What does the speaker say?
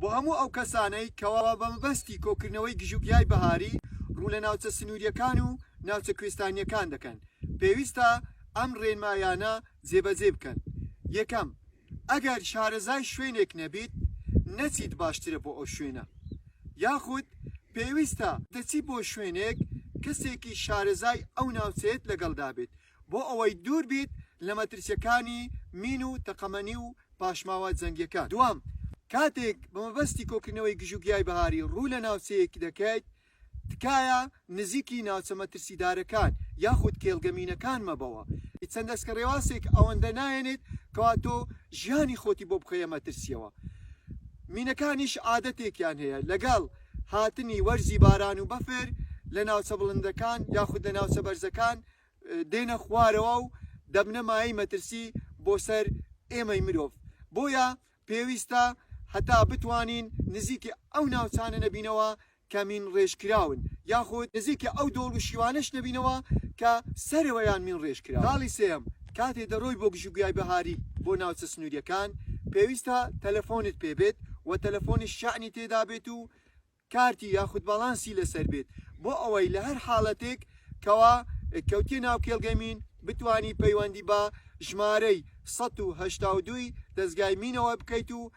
بۆ هەموو ئەو کەسانەی کەوا بە مەبەستی کۆکردنەوەی گژوگیای بەهاری ڕوو لە ناوچە سنووریەکان و ناوچە کوێستانیەکان دەکەن. پێویستە ئەم ڕێنمایانە جێبەجێ بکەن. یەکەم، ئەگەر شارەزای شوێنێک نەبیت نەچیت باشترە بۆ ئەو شوێنە، یاخود پێویستە دەچی بۆ شوێنێک کەسێکی شارەزای ئەو ناوچەیەت لەگەڵدا بێت بۆ ئەوەی دوور بیت لە مەترسیەکانی مین و تەقەمەنی و پاشماوە جەنگیەکان. دوام، کاتێک بە مەبەستی کۆکردنەوەی گژوگیای بەهاری ڕوو لە ناوچەیەکی دەکەیت، تکایە نزیکی ناوچە مەترسیدارەکان یاخود کێڵگەمینەکان مەبەوە. چەند دەستکە ڕێواسێک ئەوەندە نایەنێت کەوا تۆ ژیانی خۆتی بۆ بخەیە مەترسیەوە. مینەکانیش عادەتێکیان هەیە لەگەڵ هاتنی وەرزی باران و بەفر لە ناوچە بڵندەکان یاخود لە ناوچە بەرزەکان دێنە خوارەوە و دەبنە مایەی مەترسی بۆ سەر ئێمەی مرۆڤ. بۆیە پێویستە هەتا بتوانین نزیکی ئەو ناوچانە نەبینەوە کە مین ڕێژکراون، یاخود نزیکی ئەو دۆڵ و شیوانش نەبینەوە کە سەرەوەیان مین ڕێژکراون. خاڵی سێم، کاتێ دەڕۆی بۆ گژوگیای بەهاری بۆ ناوچە سنووریەکان پێویستە تەلەفۆنت پێبێت و تەلەفۆنی شعنی تێدا بێت و کارتی یاخود باڵانسی لەسەر بێت بۆ ئەوەی لە هەر حاڵەتێک کەوا کەوتی ناو کێڵگەمین بتوانی پەیوەندی بە ژمارەی 182 دەستگای مینەوە بکەیت و